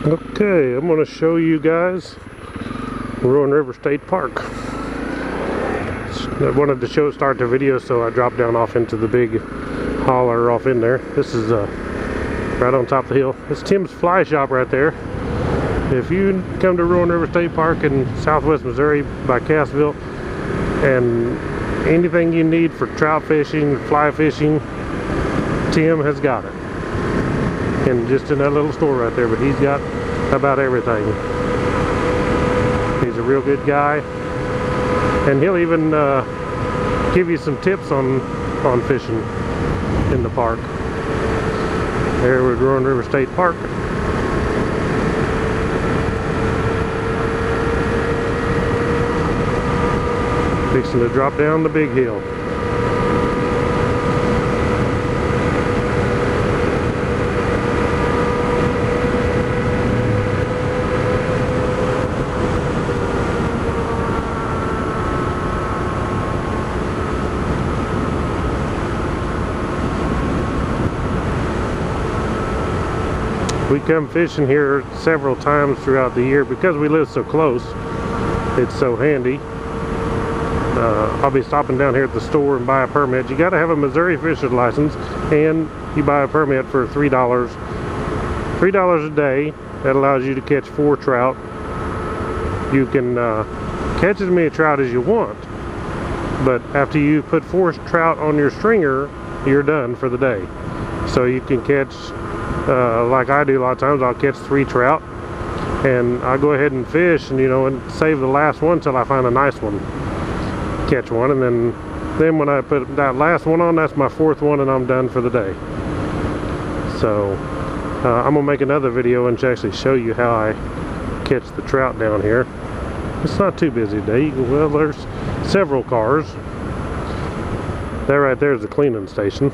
Okay, I'm going to show you guys Rowan River State Park. I wanted to start the video, so I dropped down off into the big holler off in there. This is right on top of the hill. It's Tim's Fly Shop right there. If you come to Rowan River State Park in southwest Missouri by Cassville, and anything you need for trout fishing, fly fishing, Tim has got it. And just in that little store right there, but he's got about everything. He's a real good guy, and he'll even give you some tips on fishing in the park. There we're Rowan River State Park. Fixing to drop down the big hill. We come fishing here several times throughout the year because we live so close. It's so handy. I'll be stopping down here at the store and buy a permit. You got to have a Missouri fisher's license, and you buy a permit for $3 a day. That allows you to catch 4 trout. You can catch as many trout as you want, but after you put 4 trout on your stringer, you're done for the day. So you can catch like I do a lot of times. I'll catch 3 trout, and I'll go ahead and fish, and and save the last one till I find a nice one. Catch one, and then when I put that last one on, that's my 4th one, and I'm done for the day. So I'm gonna make another video and actually show you how I catch the trout down here. It's not too busy today. Well, there's several cars. That right there is the cleaning station.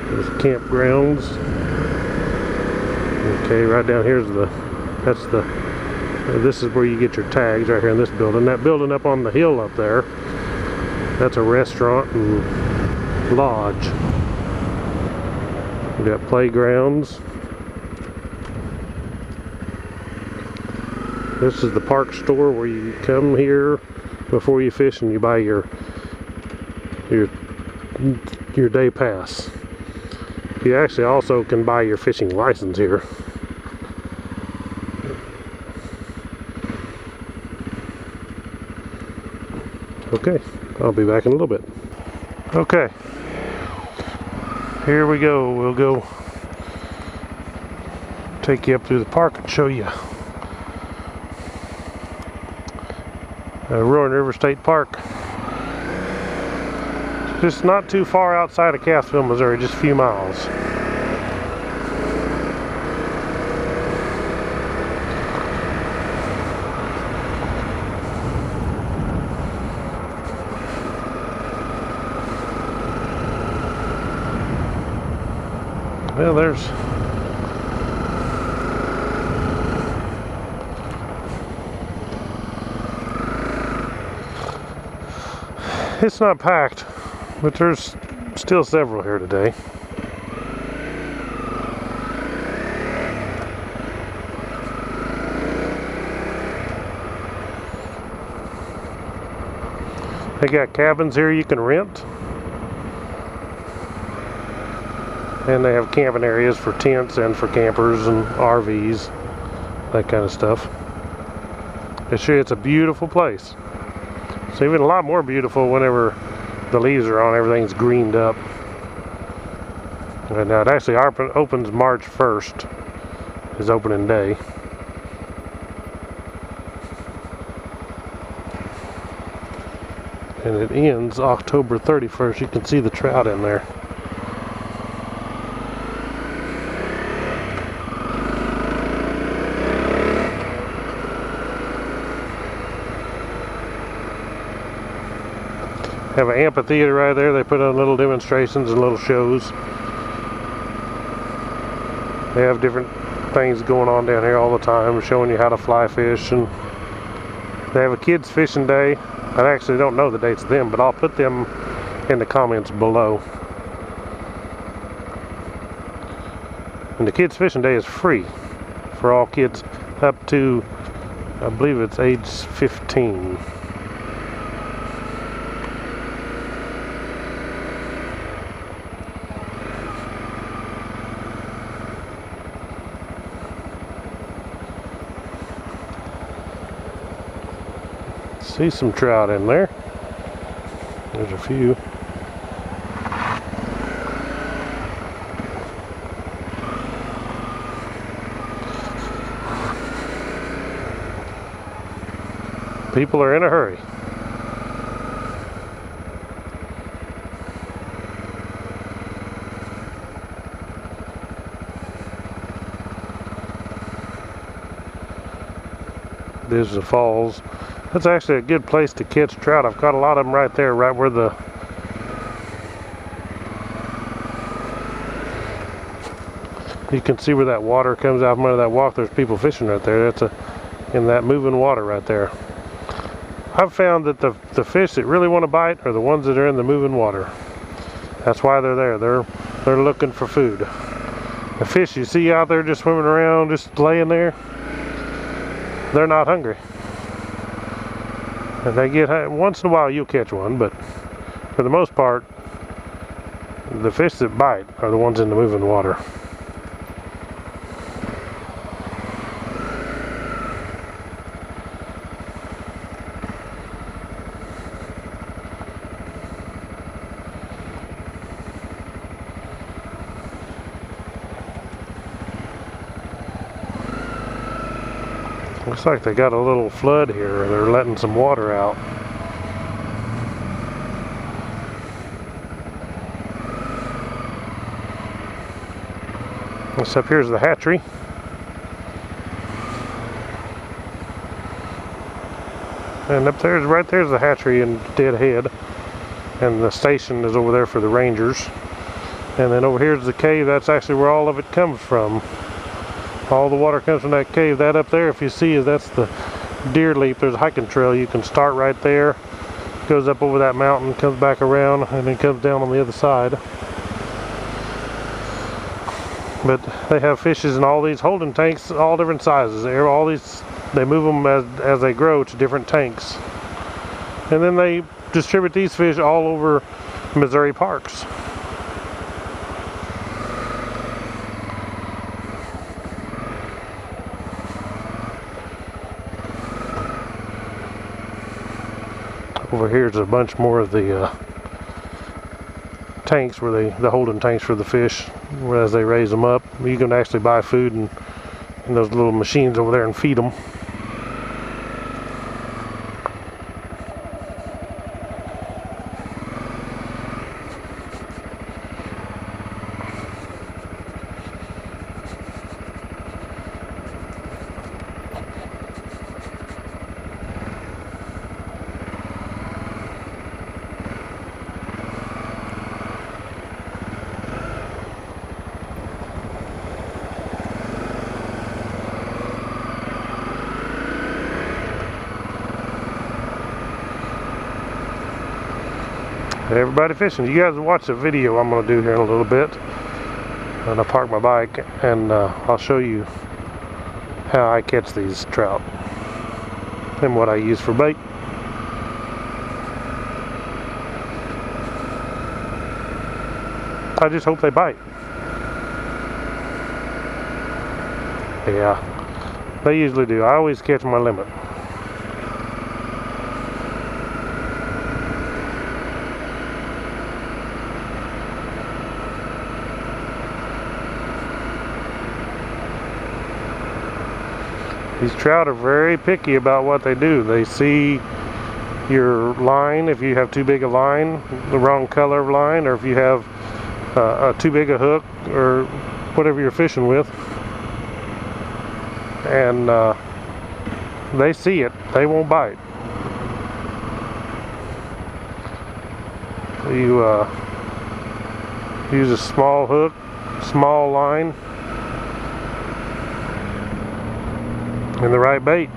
There's campgrounds. Okay, right down here's this is where you get your tags, right here in this building. That building up on the hill up there, that's a restaurant and lodge. We got playgrounds. This is the park store where you come here before you fish and you buy your day pass. You actually also can buy your fishing license here. Okay, I'll be back in a little bit. Okay, here we go. We'll go take you up through the park and show you Rowan River State Park. Just not too far outside of Cassville, Missouri, just a few miles. Well, it's not packed, but there's still several here today. They got cabins here you can rent. And they have camping areas for tents and for campers and RVs, that kind of stuff. They show you it's a beautiful place. It's even a lot more beautiful whenever the leaves are on, everything's greened up. And now it actually opens March 1st, is opening day. And it ends October 31st. You can see the trout in there. Have an amphitheater right there. They put on little demonstrations and little shows. They have different things going on down here all the time, showing you how to fly fish, and they have a kids fishing day. I actually don't know the dates of them, but I'll put them in the comments below. And the kids fishing day is free. for all kids up to, I believe it's age 15. See some trout in there. There's a few. People are in a hurry. There's the falls. That's actually a good place to catch trout. I've caught a lot of them right there, right where the you can see where that water comes out from under that walk. There's people fishing right there. That's in that moving water right there. I've found that the fish that really want to bite are the ones that are in the moving water. That's why they're there. They're looking for food. The fish you see out there just swimming around, just laying there, they're not hungry. And they get, once in a while you'll catch one, but for the most part, the fish that bite are the ones in the moving water. Looks like they got a little flood here. They're letting some water out. This up here is the hatchery. And up there's right there's the hatchery in dead ahead. And the station is over there for the rangers. And then over here's the cave. That's actually where all of it comes from. All the water comes from that cave. That up there, if you see, that's the Deer Leap. There's a hiking trail. You can start right there, goes up over that mountain, comes back around, and then comes down on the other side. But they have fishes in all these holding tanks, all different sizes. All these, they move them as they grow to different tanks. And then they distribute these fish all over Missouri parks. Over here's a bunch more of the tanks where the holding tanks for the fish, where as they raise them up. You can actually buy food in those little machines over there and feed them. Everybody fishing. You guys watch the video I'm going to do here in a little bit. And I'll park my bike and I'll show you how I catch these trout and what I use for bait. I just hope they bite. Yeah, they usually do. I always catch my limit. These trout are very picky about what they do. They see your line, if you have too big a line, the wrong color of line, or if you have too big a hook, or whatever you're fishing with. And they see it. They won't bite. You use a small hook, small line, and the right bait.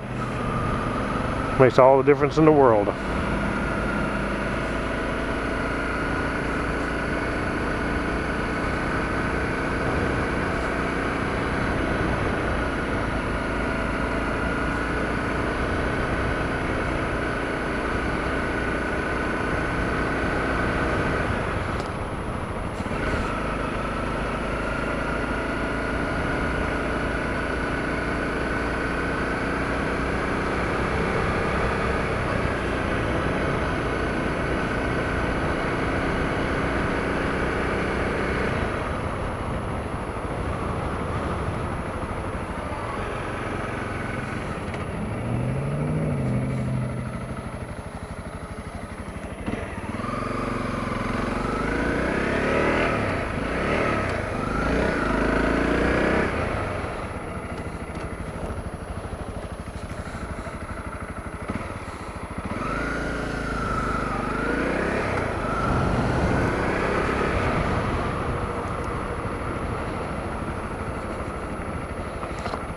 Makes all the difference in the world.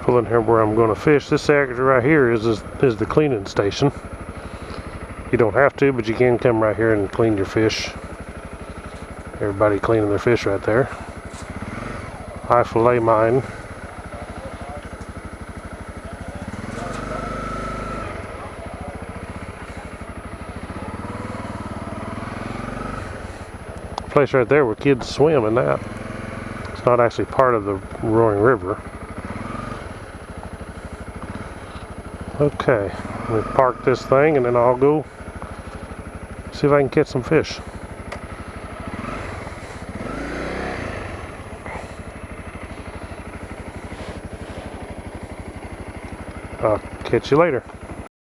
Pull in here where I'm going to fish. This area right here is the cleaning station. You don't have to, but you can come right here and clean your fish. Everybody cleaning their fish right there. I fillet mine. Place right there where kids swim in that. It's not actually part of the Roaring River. Okay, let me park this thing and then I'll go see if I can catch some fish. I'll catch you later.